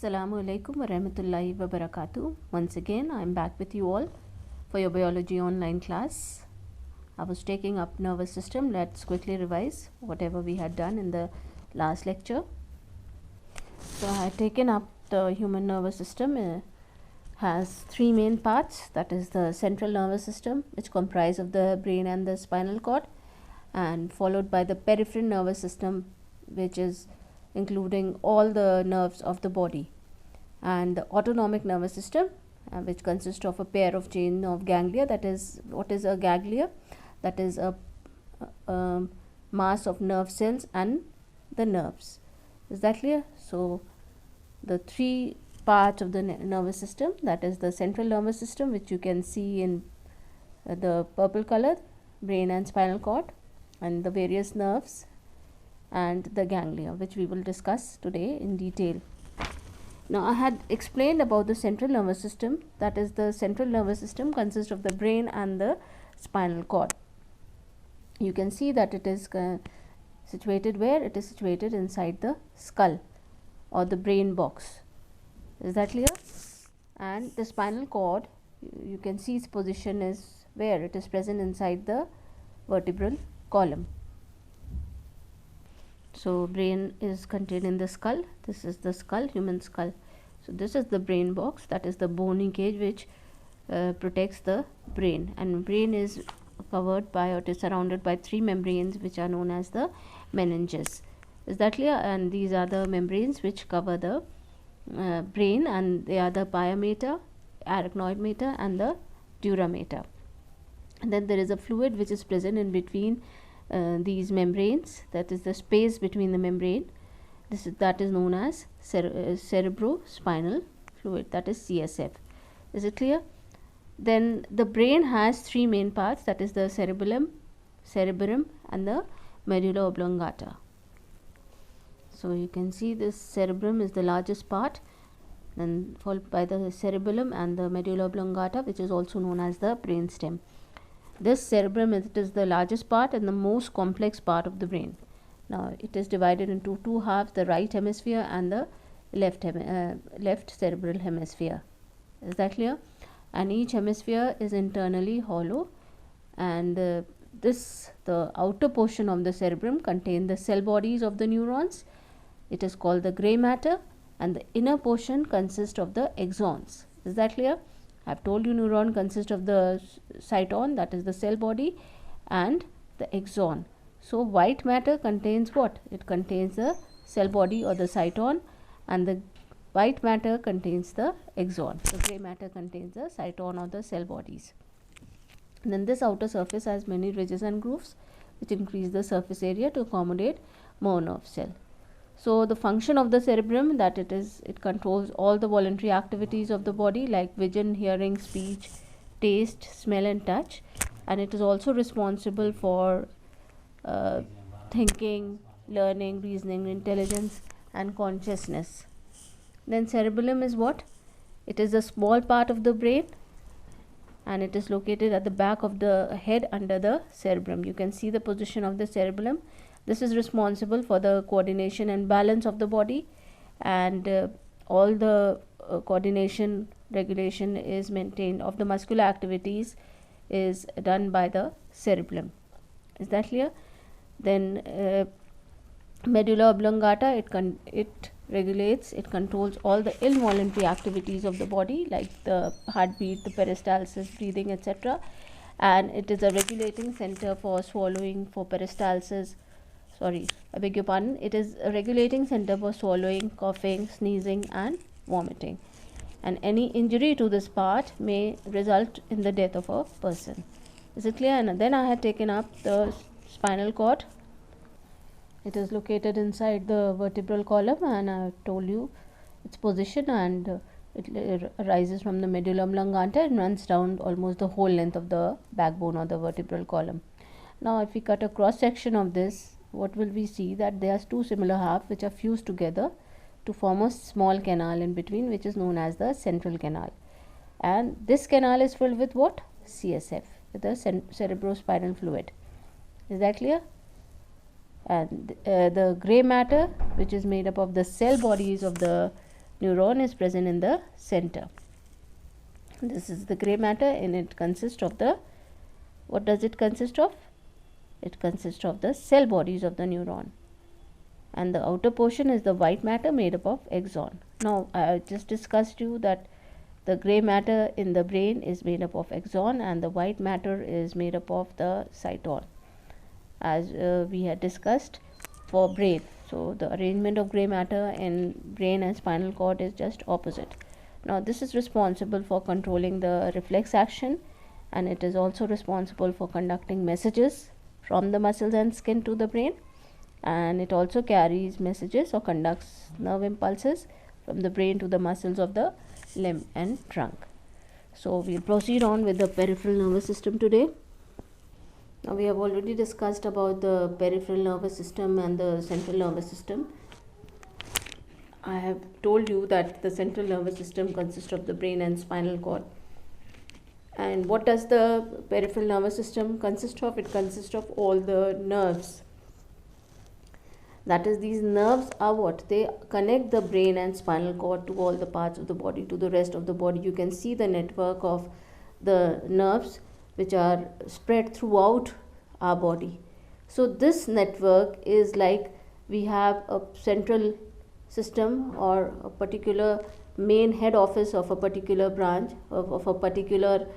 Assalamu alaikum wa rahmatullahi wa barakatuh. Once again, I am back with you all for your biology online class. I was taking up nervous system. Let's quickly revise whatever we had done in the last lecture. So I had taken up the human nervous system. Has three main parts, that is the central nervous system, which comprise of the brain and the spinal cord, and followed by the peripheral nervous system, which is including all the nerves of the body, and the autonomic nervous system, which consists of a pair of chain of ganglia. That is, what is a ganglia? That is a mass of nerve cells and the nerves. Is that clear? So the three parts of the nervous system, that is the central nervous system, which you can see in the purple color, brain and spinal cord, and the various nerves and the ganglia, which we will discuss today in detail. Now I had explained about the central nervous system. That is, the central nervous system consists of the brain and the spinal cord. You can see that it is situated where? It is situated inside the skull or the brain box. Is that clear? And the spinal cord, you can see its position is where? It is present inside the vertebral column. So brain is contained in the skull. This is the skull, human skull. So this is the brain box, that is the bony cage which protects the brain, and brain is covered by, or it is surrounded by three membranes which are known as the meninges. Is that clear? And these are the membranes which cover the brain, and they are the pia mater, arachnoid mater and the dura mater. And then there is a fluid which is present in between these membranes, that is the space between the membrane. That is known as cerebrospinal fluid, that is CSF. Is it clear? Then the brain has three main parts, that is the cerebellum and the medulla oblongata. So you can see this cerebrum is the largest part, then followed by the cerebellum and the medulla oblongata, which is also known as the brain stem. This cerebrum is the largest part and the most complex part of the brain. Now it is divided into two halves, the right hemisphere and the left cerebral hemisphere. Is that clear? And each hemisphere is internally hollow, and the outer portion of the cerebrum contains the cell bodies of the neurons. It is called the grey matter, and the inner portion consists of the axons. Is that clear? I have told you neuron consists of the cyton, that is the cell body, and the axon. So white matter contains what? It contains the cell body or the cyton, and the white matter contains the axon. The grey matter contains the cyton or the cell bodies. And then this outer surface has many ridges and grooves which increase the surface area to accommodate more nerve cell. So the function of the cerebrum, that it controls all the voluntary activities of the body like vision, hearing, speech, taste, smell and touch, and it is also responsible for thinking, learning, reasoning, intelligence and consciousness. Then cerebellum is what? It is a small part of the brain, and it is located at the back of the head under the cerebrum. You can see the position of the cerebellum. This is responsible for the coordination and balance of the body, and all the coordination, regulation is maintained of the muscular activities is done by the cerebellum. Is that clear? Then medulla oblongata, it regulates, it controls all the involuntary activities of the body like the heartbeat, the peristalsis, breathing, etc. And it is a regulating center for swallowing, for peristalsis. Sorry, I beg your pardon. It is a regulating center for swallowing, coughing, sneezing and vomiting. And any injury to this part may result in the death of a person. Is it clear? And then I had taken up the spinal cord. It is located inside the vertebral column, and I told you its position, and it arises from the medulla oblongata and runs down almost the whole length of the backbone or the vertebral column. Now if we cut a cross section of this, what will we see? That there are two similar halves which are fused together to form a small canal in between, which is known as the central canal. And this canal is filled with what? CSF, with the cerebrospinal fluid. Is that clear? And the grey matter, which is made up of the cell bodies of the neuron is present in the center. This is the gray matter, and it consists of the, what does it consist of? It consists of the cell bodies of the neuron, and the outer portion is the white matter made up of axon. Now I just discussed you that the gray matter in the brain is made up of axon, and the white matter is made up of the cyton, as we had discussed for brain. So the arrangement of gray matter in brain and spinal cord is just opposite. Now this is responsible for controlling the reflex action, and it is also responsible for conducting messages from the muscles and skin to the brain, and it also carries messages or conducts nerve impulses from the brain to the muscles of the limb and trunk. So we'll proceed on with the peripheral nervous system today. Now we have already discussed about the peripheral nervous system and the central nervous system. I have told you that the central nervous system consists of the brain and spinal cord. And what does the peripheral nervous system consist of? It consists of all the nerves. That is, these nerves are what? They connect the brain and spinal cord to all the parts of the body, to the rest of the body. You can see the network of the nerves which are spread throughout our body. So this network is like, we have a central system or a particular main head office of a particular branch of a particular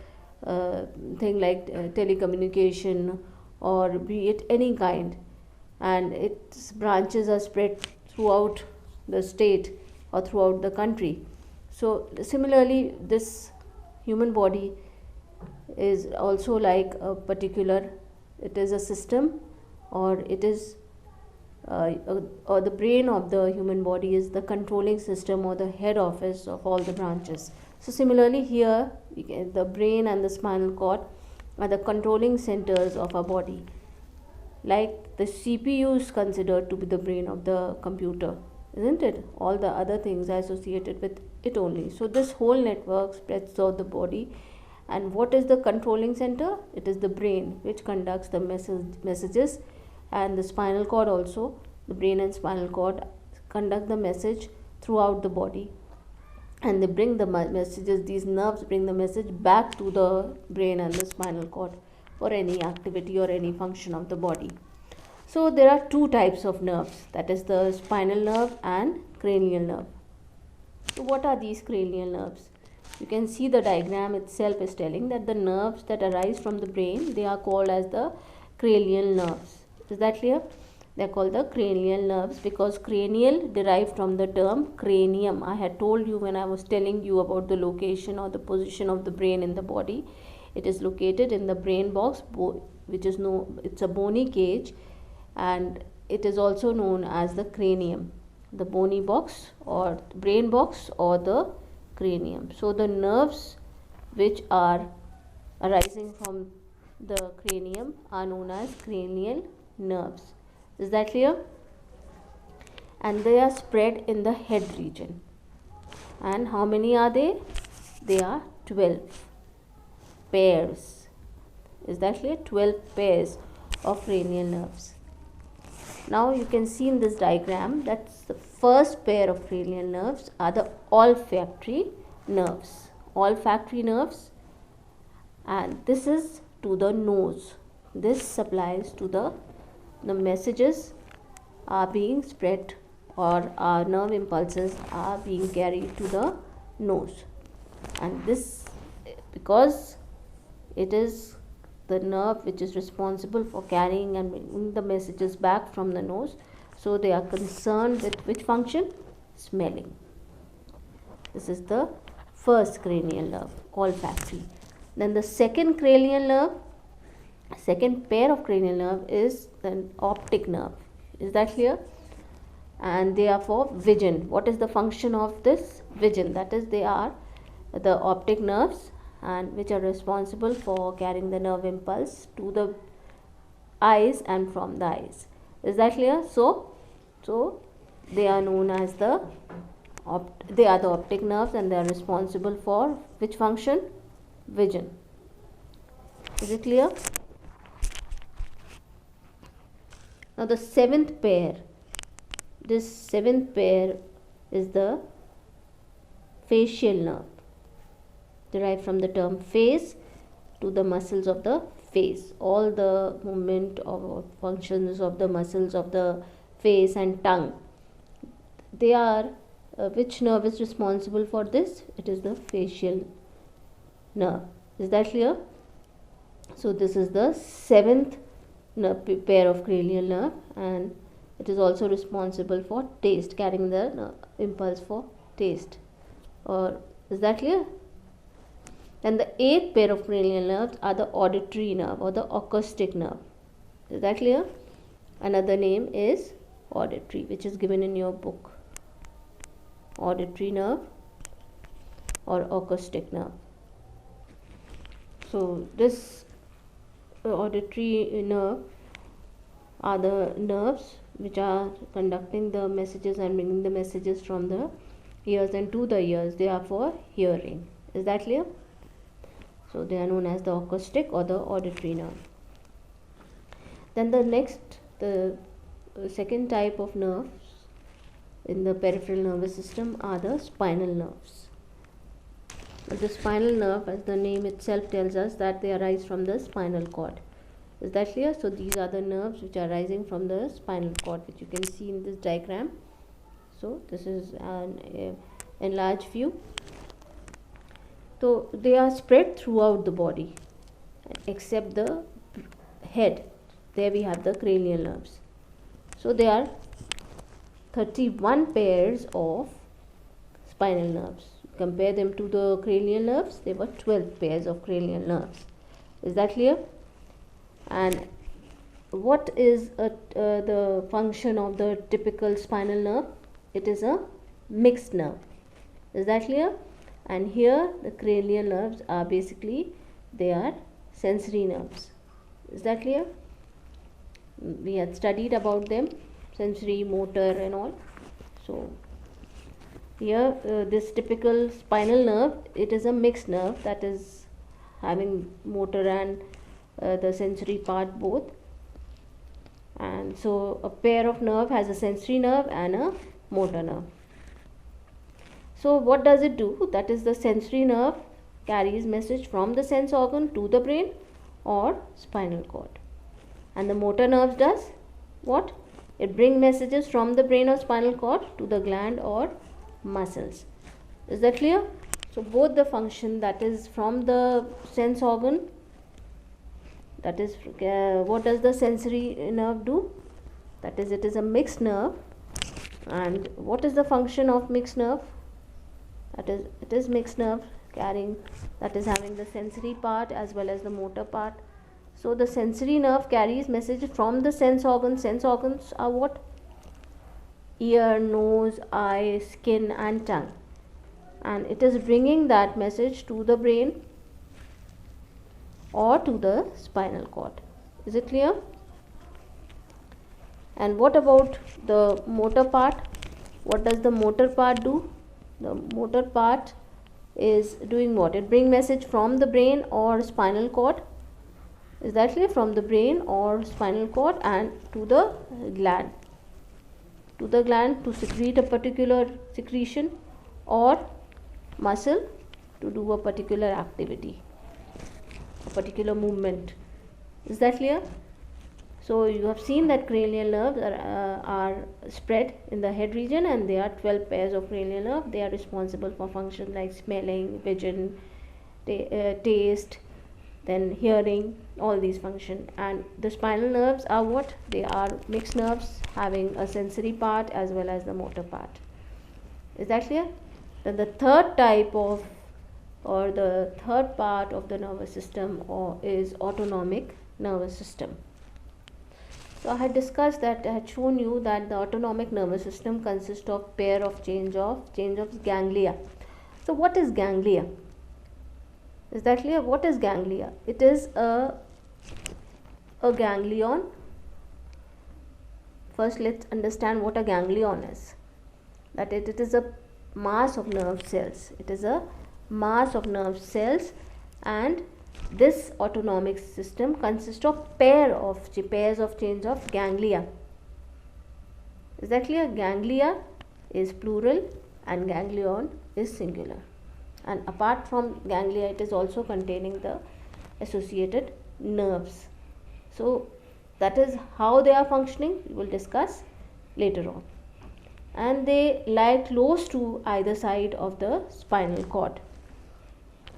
thing, like telecommunication or be it any kind, and its branches are spread throughout the state or throughout the country. So similarly, this human body is also like a particular, it is a system, or it is or the brain of the human body is the controlling system or the head office of all the branches. So similarly here, the brain and the spinal cord are the controlling centers of our body. Like the CPU is considered to be the brain of the computer, isn't it? All the other things are associated with it only. So this whole network spreads throughout the body. And what is the controlling center? It is the brain, which conducts the messages, and the spinal cord also. The brain and spinal cord conduct the message throughout the body, and they bring the messages, these nerves bring the message back to the brain and the spinal cord for any activity or any function of the body. So there are two types of nerves, that is the spinal nerve and cranial nerve. So what are these cranial nerves? You can see the diagram itself is telling that the nerves that arise from the brain, they are called as the cranial nerves. Is that clear? They are called the cranial nerves because cranial derived from the term cranium. I had told you when I was telling you about the location or the position of the brain in the body. It is located in the brain box, which is it's a bony cage, and it is also known as the cranium, the bony box or brain box or the cranium. So the nerves which are arising from the cranium are known as cranial nerves. Is that clear? And they are spread in the head region. And how many are they? They are 12 pairs. Is that clear? 12 pairs of cranial nerves. Now you can see in this diagram that the first pair of cranial nerves are the olfactory nerves. Olfactory nerves, and this is to the nose. This supplies to the messages are being spread, or our nerve impulses are being carried to the nose, and this because it is the nerve which is responsible for carrying and bringing the messages back from the nose. So they are concerned with which function? Smelling. This is the first cranial nerve, olfactory. Then the second cranial nerve, second pair of cranial nerve is the optic nerve. Is that clear? And they are for vision. What is the function of this? Vision. That is, they are the optic nerves, and which are responsible for carrying the nerve impulse to the eyes and from the eyes. Is that clear? So they are known as the optic nerves, and they are responsible for which function? Vision. Is it clear? Now the seventh pair, this seventh pair is the facial nerve, derived from the term face, to the muscles of the face. All the movement or functions of the muscles of the face and tongue, they are which nerve is responsible for this? It is the facial nerve. Is that clear? So this is the seventh pair of cranial nerve, and it is also responsible for taste, carrying the impulse for taste. Or is that clear? And the eighth pair of cranial nerves are the auditory nerve or the acoustic nerve. Is that clear? Another name is auditory, which is given in your book. Auditory nerve or acoustic nerve. So this auditory nerve are the nerves which are conducting the messages and bringing the messages from the ears and to the ears. They are for hearing. Is that clear? So they are known as the acoustic or the auditory nerve. Then the second type of nerves in the peripheral nervous system are the spinal nerves. The spinal nerve, as the name itself tells us, that they arise from the spinal cord. Is that clear? So these are the nerves which are rising from the spinal cord, which you can see in this diagram. So this is an enlarged view. So they are spread throughout the body except the head. There we have the cranial nerves. So there are 31 pairs of spinal nerves. Compare them to the cranial nerves, there were 12 pairs of cranial nerves. Is that clear? And what is the function of the typical spinal nerve? It is a mixed nerve. Is that clear? And here the cranial nerves are basically, they are sensory nerves. Is that clear? We had studied about them, sensory, motor and all. So here this typical spinal nerve, it is a mixed nerve, that is having motor and the sensory part both. And so a pair of nerve has a sensory nerve and a motor nerve. So what does it do? That is, the sensory nerve carries message from the sense organ to the brain or spinal cord. And the motor nerves does what? It brings messages from the brain or spinal cord to the gland or muscles. Is that clear? So both the function, that is from the sense organ, that is what does the sensory nerve do? That is, it is a mixed nerve. And what is the function of mixed nerve? That is, it is mixed nerve carrying, that is having the sensory part as well as the motor part. So the sensory nerve carries message from the sense organs. Sense organs are what? Ear, nose, eye, skin and tongue. And it is bringing that message to the brain or to the spinal cord. Is it clear? And what about the motor part? What does the motor part do? The motor part is doing what? It brings message from the brain or spinal cord. Is that clear? From the brain or spinal cord and to the gland. To the gland to secrete a particular secretion or muscle to do a particular activity, a particular movement. Is that clear? So you have seen that cranial nerves are spread in the head region, and there are 12 pairs of cranial nerve. They are responsible for functions like smelling, vision, taste, then hearing, all these function. And the spinal nerves are what? They are mixed nerves having a sensory part as well as the motor part. Is that clear? Then the third type of, or the third part of the nervous system is autonomic nervous system. So I had discussed that, I had shown you that the autonomic nervous system consists of pair of chains of ganglia. So what is ganglia? Is that clear? What is ganglia? It is a ganglion. First let's understand what a ganglion is. That it is a mass of nerve cells. It is a mass of nerve cells, and this autonomic system consists of pairs of chains of ganglia. Is that clear? Ganglia is plural and ganglion is singular. And apart from ganglia, it is also containing the associated nerves. So that is how they are functioning, we will discuss later on. And they lie close to either side of the spinal cord.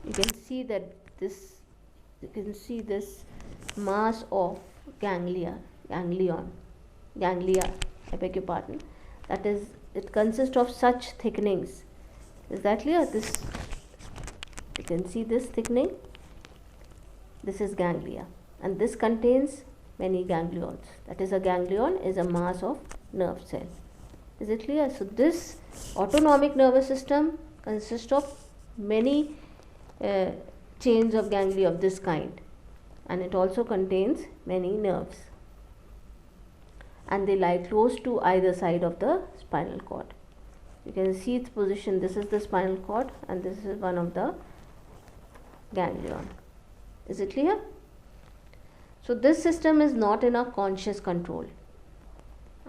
You can see that you can see this mass of ganglia, ganglia, I beg your pardon, that is, it consists of such thickenings. Is that clear? This, you can see this thickening, this is ganglia, and this contains many ganglions. That is, a ganglion is a mass of nerve cell. Is it clear? So this autonomic nervous system consists of many chains of ganglia of this kind, and it also contains many nerves, and they lie close to either side of the spinal cord. You can see its position. This is the spinal cord and this is one of the ganglion. Is it clear? So this system is not in our conscious control,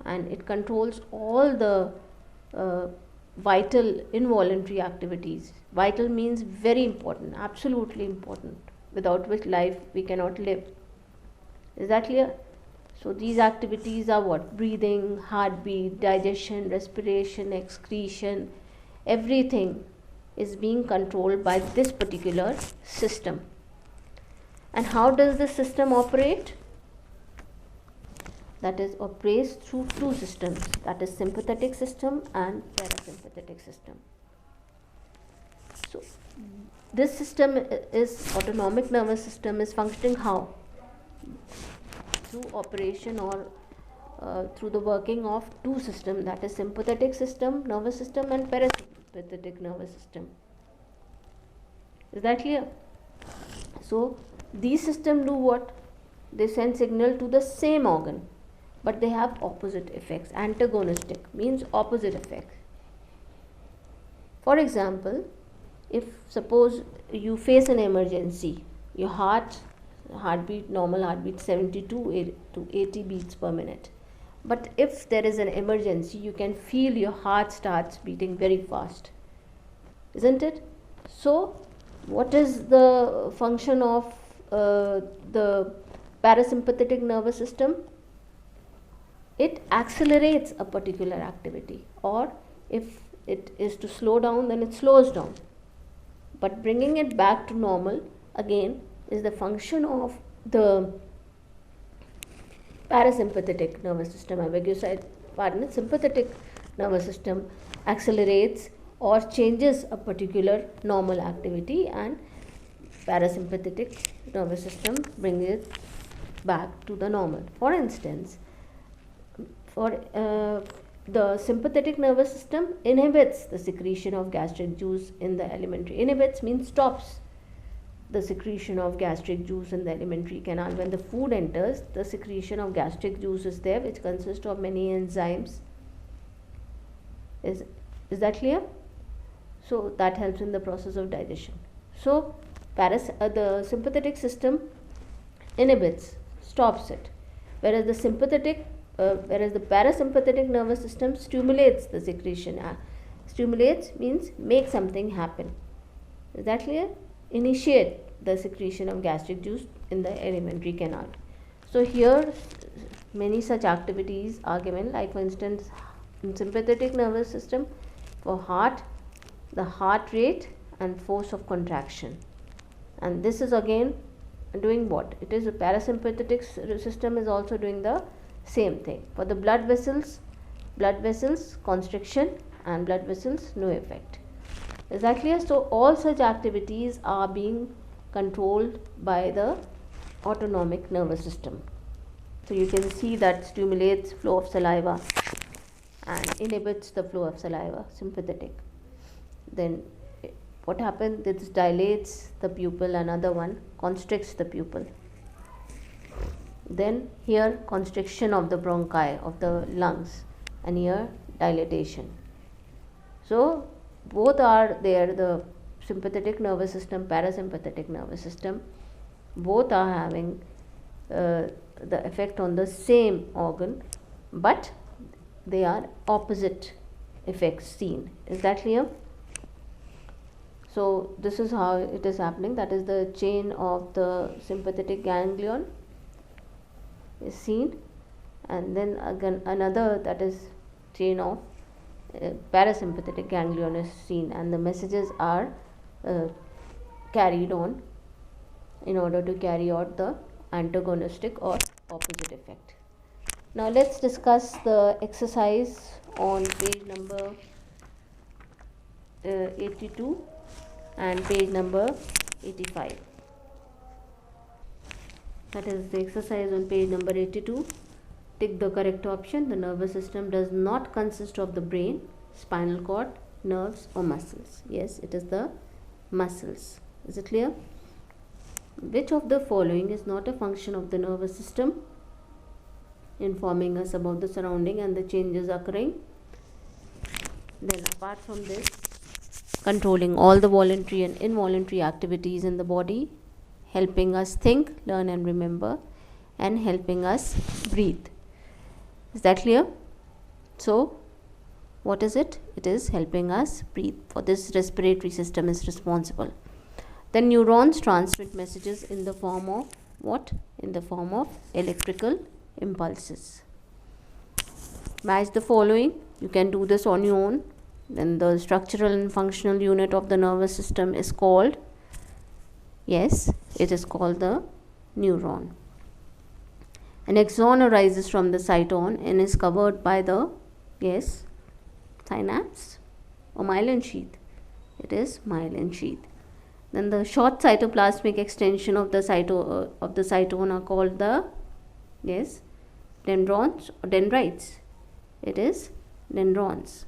and it controls all the vital involuntary activities. Vital means very important, absolutely important, without which life we cannot live. Is that clear? So these activities are what? Breathing, heartbeat, digestion, respiration, excretion, everything is being controlled by this particular system. And how does this system operate? That is, operates through two systems, that is sympathetic system and parasympathetic system. So this system is, autonomic nervous system is functioning how? Through operation or through the working of two systems, that is sympathetic system, nervous system, and parasympathetic nervous system. Is that clear? So these systems do what? They send signal to the same organ, but they have opposite effects. Antagonistic means opposite effects. For example, if suppose you face an emergency, your heartbeat, normal heartbeat 72 to 80 beats per minute. But if there is an emergency, you can feel your heart starts beating very fast, isn't it? So what is the function of the parasympathetic nervous system? It accelerates a particular activity, or if it is to slow down, then it slows down. But bringing it back to normal again is the function of the parasympathetic nervous system. I beg your pardon. Sympathetic nervous system accelerates or changes a particular normal activity, and parasympathetic nervous system brings it back to the normal. For instance, for the sympathetic nervous system inhibits the secretion of gastric juice in the alimentary. Inhibits means stops the secretion of gastric juice in the alimentary canal. When the food enters, the secretion of gastric juice is there, which consists of many enzymes. Is that clear? So that helps in the process of digestion. So the sympathetic system inhibits, stops it, whereas the parasympathetic nervous system stimulates the secretion. Stimulates means make something happen. Is that clear? Initiate the secretion of gastric juice in the alimentary canal. So here many such activities are given, like for instance in sympathetic nervous system, for heart, the heart rate and force of contraction. And this is again doing what? It is a parasympathetic system is also doing the same thing. For the blood vessels constriction, and blood vessels no effect. Is that clear? So all such activities are being controlled by the autonomic nervous system. So you can see that stimulates flow of saliva and inhibits the flow of saliva, sympathetic. Then what happens? This dilates the pupil, another one constricts the pupil. Then here constriction of the bronchi, of the lungs, and here dilatation. So both are there, the sympathetic nervous system, parasympathetic nervous system, both are having the effect on the same organ, but they are opposite effects seen. Is that clear? So this is how it is happening. That is the chain of the sympathetic ganglion is seen, and then again another, that is chain of parasympathetic ganglion is seen, and the messages are uh, carried on in order to carry out the antagonistic or opposite effect. Now let's discuss the exercise on page number 82 and page number 85. That is the exercise on page number 82. Tick the correct option. The nervous system does not consist of the brain, spinal cord, nerves or muscles. Yes, it is the muscles. Is it clear? Which of the following is not a function of the nervous system, informing us about the surrounding and the changes occurring? Then apart from this, controlling all the voluntary and involuntary activities in the body, helping us think, learn and remember, and helping us breathe. Is that clear? So what is it? It is helping us breathe. For this, respiratory system is responsible. The neurons transmit messages in the form of what? In the form of electrical impulses. Match the following. You can do this on your own. Then the structural and functional unit of the nervous system is called, yes, it is called the neuron. An axon arises from the cyton and is covered by the, yes, synapse or myelin sheath. It is myelin sheath. Then the short cytoplasmic extension of the cytone are called the, yes, dendrons or dendrites. It is dendrons.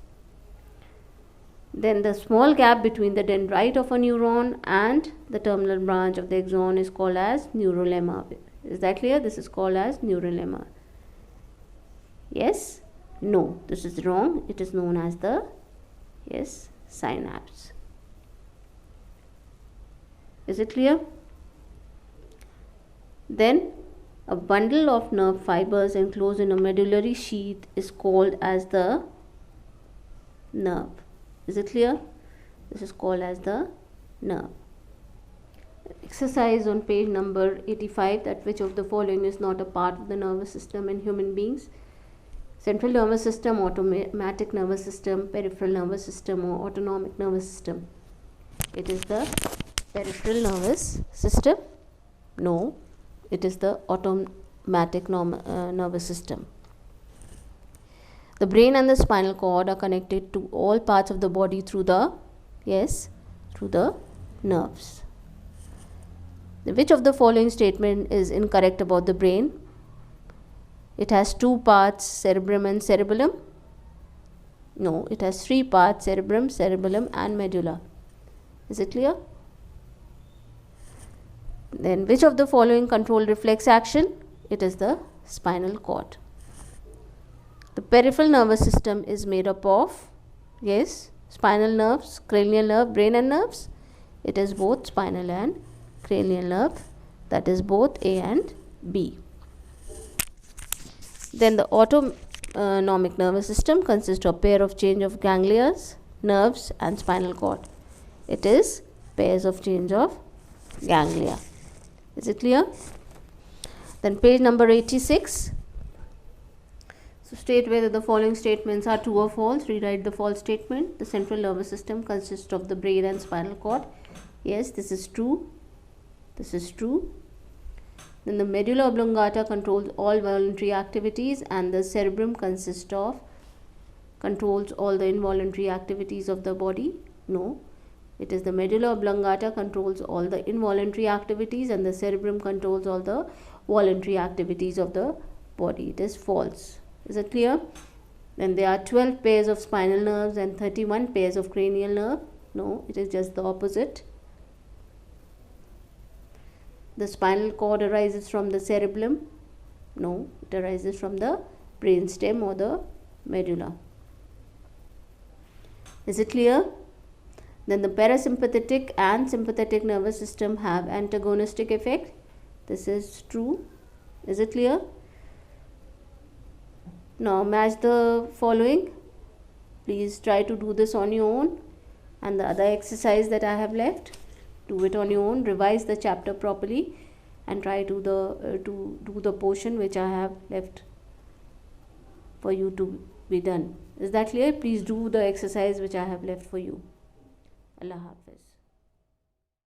Then the small gap between the dendrite of a neuron and the terminal branch of the axon is called as neurolemma. Is that clear? This is called as neurolemma. Yes? No, this is wrong. It is known as the, yes, synapse. Is it clear? Then a bundle of nerve fibers enclosed in a medullary sheath is called as the nerve. Is it clear? This is called as the nerve. Exercise on page number 85, that which of the following is not a part of the nervous system in human beings? Central nervous system, automatic nervous system, peripheral nervous system or autonomic nervous system? It is the peripheral nervous system. No, it is the automatic nervous system. The brain and the spinal cord are connected to all parts of the body through the, yes, through the nerves. Which of the following statement is incorrect about the brain? It has two parts, cerebrum and cerebellum. No, it has three parts, cerebrum, cerebellum and medulla. Is it clear? Then which of the following control reflex action? It is the spinal cord. The peripheral nervous system is made up of, yes, spinal nerves, cranial nerve, brain and nerves. It is both spinal and cranial nerve, that is both A and B. Then the autonomic nervous system consists of pair of change of ganglia, nerves and spinal cord. It is pairs of change of ganglia. Is it clear? Then page number 86. So state whether the following statements are true or false. Rewrite the false statement. The central nervous system consists of the brain and spinal cord. Yes, this is true. This is true. Then the medulla oblongata controls all voluntary activities and the cerebrum controls all the involuntary activities of the body. No, it is the medulla oblongata controls all the involuntary activities and the cerebrum controls all the voluntary activities of the body. It is false. Is it clear? Then there are 12 pairs of spinal nerves and 31 pairs of cranial nerve. No, it is just the opposite. The spinal cord arises from the cerebellum. No, it arises from the brainstem or the medulla. Is it clear? Then the parasympathetic and sympathetic nervous system have antagonistic effect. This is true. Is it clear? Now match the following. Please try to do this on your own. And the other exercise that I have left, do it on your own, revise the chapter properly and try to do the portion which I have left for you to be done. Is that clear? Please do the exercise which I have left for you. Allah Hafiz.